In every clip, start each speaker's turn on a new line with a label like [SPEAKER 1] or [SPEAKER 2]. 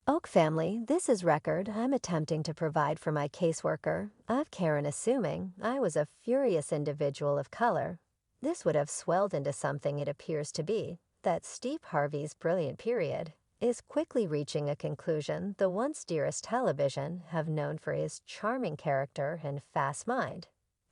[SPEAKER 1] Oak family, this is record I'm attempting to provide for my caseworker of Karen, assuming I was a furious individual of color. This would have swelled into something it appears to be, that Steve Harvey's brilliant period is quickly reaching a conclusion the once dearest television have known for his charming character and fast mind.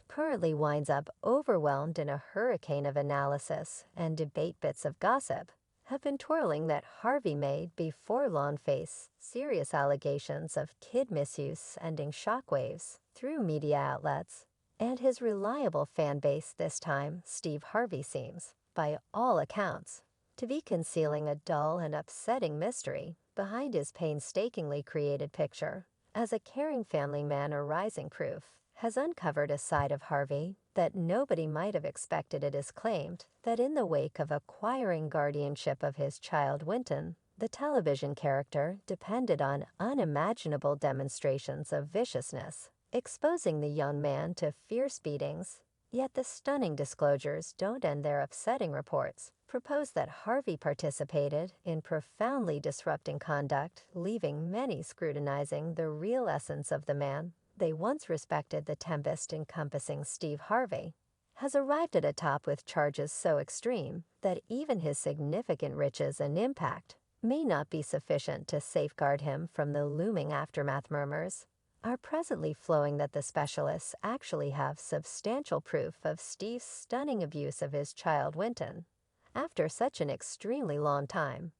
[SPEAKER 1] Currently winds up overwhelmed in a hurricane of analysis and debate bits of gossip have been twirling that Harvey may before long face serious allegations of kid misuse sending shockwaves through media outlets, and his reliable fan base this time, Steve Harvey seems, by all accounts, to be concealing a dull and upsetting mystery behind his painstakingly created picture. As a caring family man or rising proof, has uncovered a side of Harvey that nobody might have expected. It is claimed that in the wake of acquiring guardianship of his child Winton, the television character depended on unimaginable demonstrations of viciousness, exposing the young man to fierce beatings. Yet the stunning disclosures don't end there. Upsetting reports propose that Harvey participated in profoundly disrupting conduct, leaving many scrutinizing the real essence of the man they once respected. The tempest encompassing Steve Harvey has arrived at a top with charges so extreme that even his significant riches and impact may not be sufficient to safeguard him from the looming aftermath. Murmurs are presently flowing that the specialists actually have substantial proof of Steve's stunning abuse of his child Winton after such an extremely long time.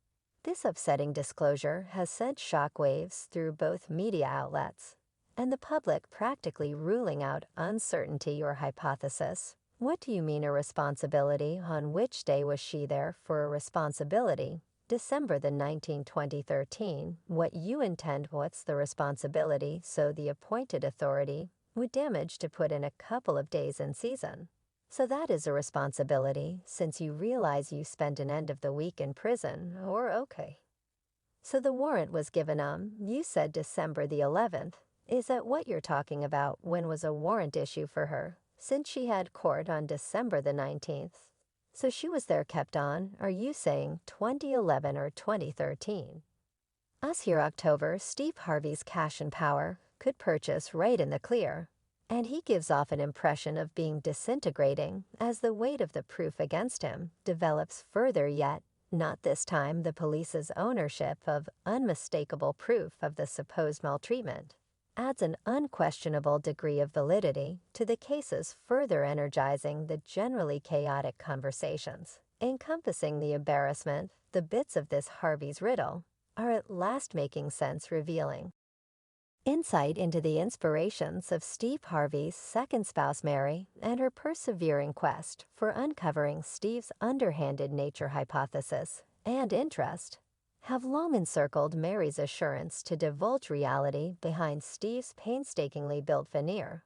[SPEAKER 1] This upsetting disclosure has sent shockwaves through both media outlets and the public, practically ruling out uncertainty or hypothesis. What do you mean a responsibility? On which day was she there for a responsibility? December the 19th, 2013. What you intend? What's the responsibility? So the appointed authority would damage to put in a couple of days in season. So that is a responsibility, since you realize you spent an end of the week in prison, or okay. So the warrant was given you said December the 11th. Is that what you're talking about? When was a warrant issue for her? Since she had court on December the 19th. So she was there kept on, are you saying 2011 or 2013? Us here October, Steve Harvey's cash and power could purchase right in the clear. And he gives off an impression of being disintegrating as the weight of the proof against him develops further. Yet not this time the police's ownership of unmistakable proof of the supposed maltreatment adds an unquestionable degree of validity to the cases, further energizing the generally chaotic conversations encompassing the embarrassment. The bits of this Harvey's riddle are at last making sense, revealing insight into the inspirations of Steve Harvey's second spouse Mary and her persevering quest for uncovering Steve's underhanded nature. Hypothesis and interest have long encircled Mary's assurance to divulge reality behind Steve's painstakingly built veneer,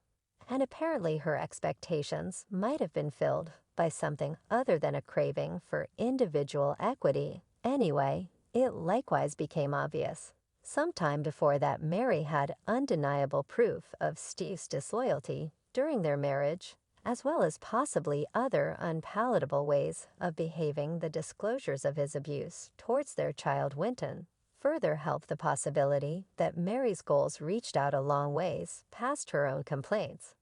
[SPEAKER 1] and apparently her expectations might have been filled by something other than a craving for individual equity. Anyway, it likewise became obvious sometime before that Mary had undeniable proof of Steve's disloyalty during their marriage, as well as possibly other unpalatable ways of behaving. The disclosures of his abuse towards their child Winton further helped the possibility that Mary's goals reached out a long ways past her own complaints,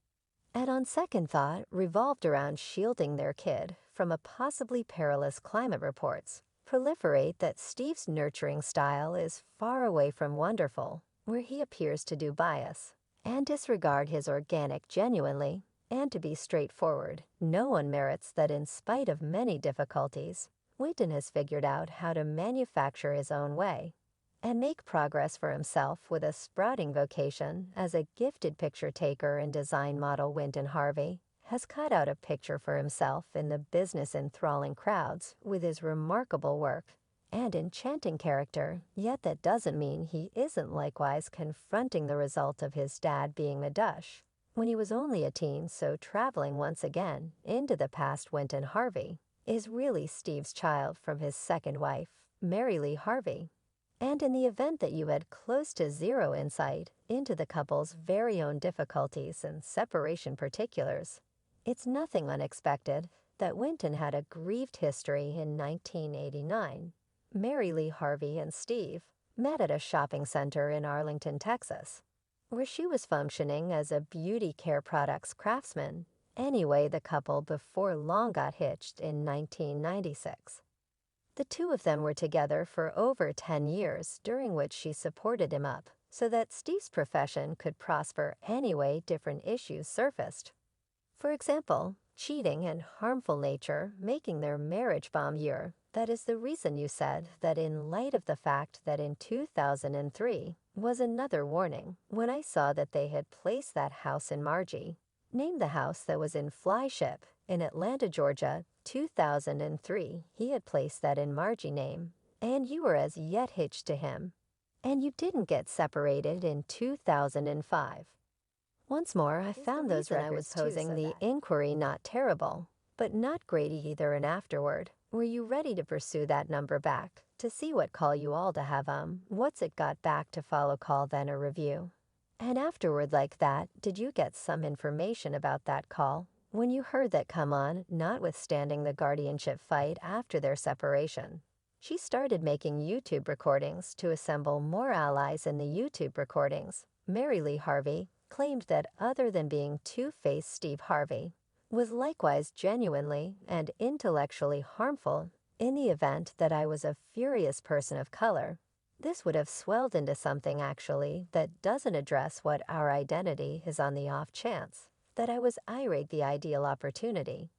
[SPEAKER 1] and on second thought revolved around shielding their kid from a possibly perilous climate. Reports proliferate that Steve's nurturing style is far away from wonderful, where he appears to do bias and disregard his organic genuinely. And to be straightforward, no one merits that. In spite of many difficulties, Winton has figured out how to manufacture his own way and make progress for himself with a sprouting vocation as a gifted picture taker and design model. Winton Harvey has cut out a picture for himself in the business, enthralling crowds with his remarkable work and enchanting character. Yet that doesn't mean he isn't likewise confronting the result of his dad being a douche when he was only a teen. So traveling once again into the past, Winton Harvey is really Steve's child from his second wife, Mary Lee Harvey. And in the event that you had close to zero insight into the couple's very own difficulties and separation particulars, it's nothing unexpected that Winton had a grieved history in 1989. Mary Lee Harvey and Steve met at a shopping center in Arlington, Texas, where she was functioning as a beauty care products craftsman. Anyway, the couple before long got hitched in 1996. The two of them were together for over 10 years, during which she supported him up so that Steve's profession could prosper anyway different issues surfaced. For example, cheating and harmful nature making their marriage bomb year. That is the reason you said that in light of the fact that in 2003 was another warning when I saw that they had placed that house in Margie. Name the house that was in Flyship in Atlanta, Georgia, 2003. He had placed that in Margie name, and you were as yet hitched to him. And you didn't get separated in 2005. Once more, I found those records posing the inquiry not terrible, but not great either. And afterward, were you ready to pursue that number back, to see what call you all to have what's it got back to follow call then a review? And afterward like that, did you get some information about that call, when you heard that come on, notwithstanding the guardianship fight after their separation? She started making YouTube recordings to assemble more allies in the YouTube recordings. Mary Lee Harvey claimed that other than being two-faced Steve Harvey, was likewise genuinely and intellectually harmful in the event that I was a furious person of color. This would have swelled into something actually that doesn't address what our identity is on the off chance that I was irate. The ideal opportunity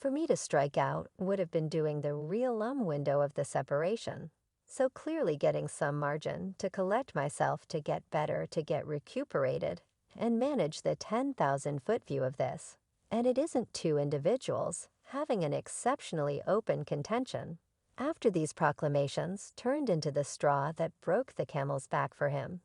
[SPEAKER 1] for me to strike out would have been doing the real window of the separation. So clearly getting some margin to collect myself, to get better, to get recuperated, and manage the 10,000-foot view of this. And it isn't two individuals having an exceptionally open contention. After these proclamations turned into the straw that broke the camel's back for him,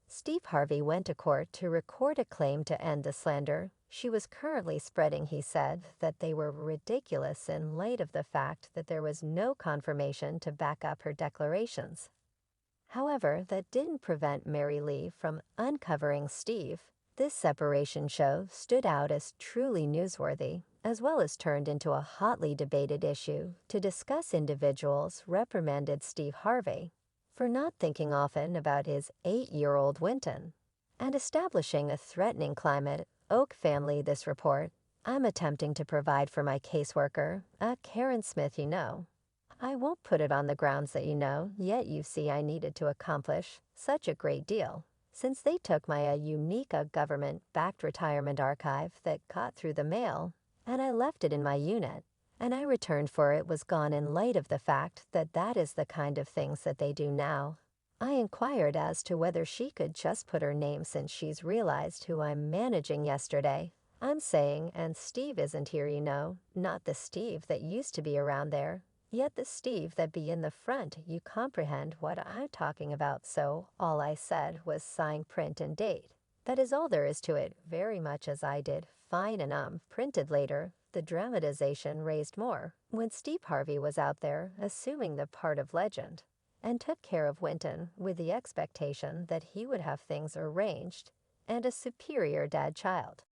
[SPEAKER 1] Steve Harvey went to court to record a claim to end the slander she was currently spreading. He said that they were ridiculous in light of the fact that there was no confirmation to back up her declarations. However, that didn't prevent Mary Lee from uncovering Steve. This separation show stood out as truly newsworthy, as well as turned into a hotly debated issue to discuss. Individuals reprimanded Steve Harvey for not thinking often about his 8-year-old Winton and establishing a threatening climate. Oak family, this report I'm attempting to provide for my caseworker, Karen Smith. I won't put it on the grounds that yet you see I needed to accomplish such a great deal, since they took my unique government-backed retirement archive that got through the mail, and I left it in my unit, and I returned for it was gone in light of the fact that that is the kind of things that they do now. I inquired as to whether she could just put her name since she's realized who I'm managing yesterday. I'm saying, and Steve isn't here, not the Steve that used to be around there, yet the Steve that be in the front. You comprehend what I'm talking about. So all I said was sign, print, and date. That is all there is to it, very much as I did. Fine and printed later. The dramatization raised more when Steve Harvey was out there assuming the part of legend and took care of Winton with the expectation that he would have things arranged and a superior dad-child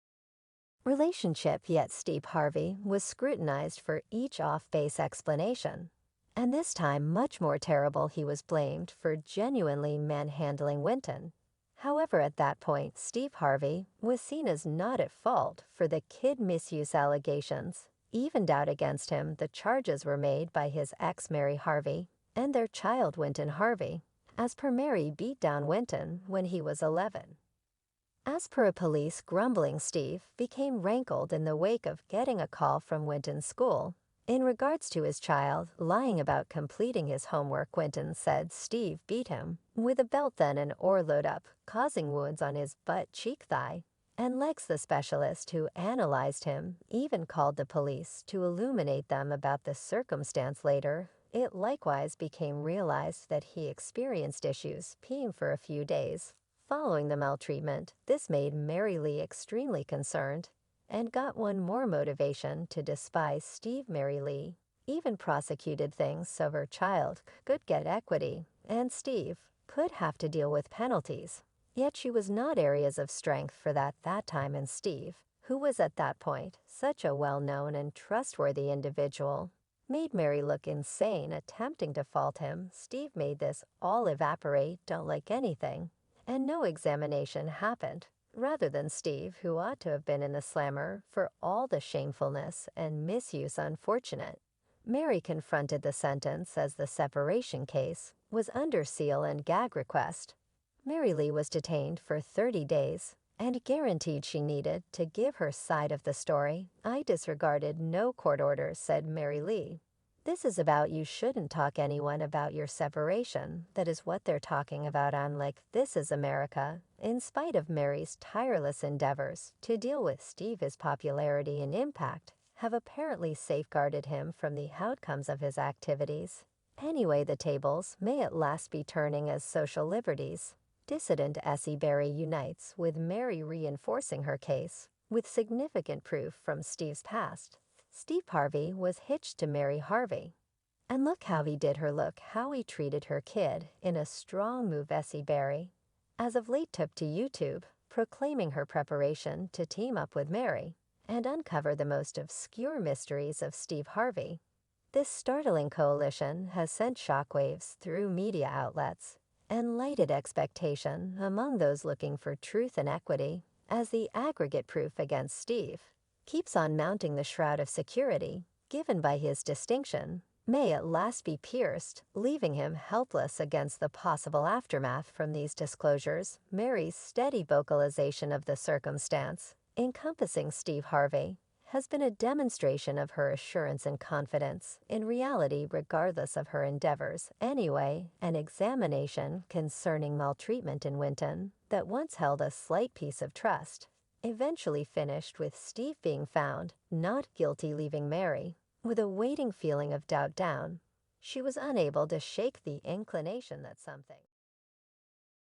[SPEAKER 1] relationship. Yet Steve Harvey was scrutinized for each off-base explanation, and this time much more terrible. He was blamed for genuinely manhandling Winton. However, at that point, Steve Harvey was seen as not at fault for the kid misuse allegations. Evened out against him, the charges were made by his ex Mary Harvey and their child Winton Harvey, as per Mary beat down Winton when he was 11. As per a police grumbling, Steve became rankled in the wake of getting a call from Winton's school in regards to his child lying about completing his homework. Winton said Steve beat him with a belt then and or load up, causing wounds on his butt, cheek, thigh, and legs. The specialist who analyzed him even called the police to illuminate them about the circumstance. Later, it likewise became realized that he experienced issues peeing for a few days following the maltreatment. This made Mary Lee extremely concerned and got one more motivation to despise Steve. Mary Lee even prosecuted things so her child could get equity, and Steve could have to deal with penalties. Yet she was not areas of strength for that time, and Steve, who was at that point such a well-known and trustworthy individual, made Mary look insane attempting to fault him. Steve made this all evaporate, don't like anything, and no examination happened. Rather than Steve, who ought to have been in the slammer for all the shamefulness and misuse unfortunate. Mary confronted the sentence as the separation case was under seal and gag request. Mary Lee was detained for 30 days and guaranteed she needed to give her side of the story. I disregarded no court orders, said Mary Lee. This is about you shouldn't talk anyone about your separation. That is what they're talking about on like This Is America. In spite of Mary's tireless endeavors to deal with Steve, his popularity and impact have apparently safeguarded him from the outcomes of his activities. Anyway, the tables may at last be turning as social liberties. Dissident Essie Berry unites with Mary, reinforcing her case with significant proof from Steve's past. Steve Harvey was hitched to Mary Harvey. And look how he did her, look how he treated her kid in a strong move. Essie Berry, as of late, took to YouTube, proclaiming her preparation to team up with Mary and uncover the most obscure mysteries of Steve Harvey. This startling coalition has sent shockwaves through media outlets and lighted expectation among those looking for truth and equity, as the aggregate proof against Steve keeps on mounting. The shroud of security given by his distinction may at last be pierced, leaving him helpless against the possible aftermath from these disclosures. Mary's steady vocalization of the circumstance encompassing Steve Harvey has been a demonstration of her assurance and confidence in reality, regardless of her endeavors. Anyway, an examination concerning maltreatment in Winton that once held a slight piece of trust eventually finished with Steve being found not guilty, leaving Mary with a waiting feeling of doubt down. She was unable to shake the inclination that something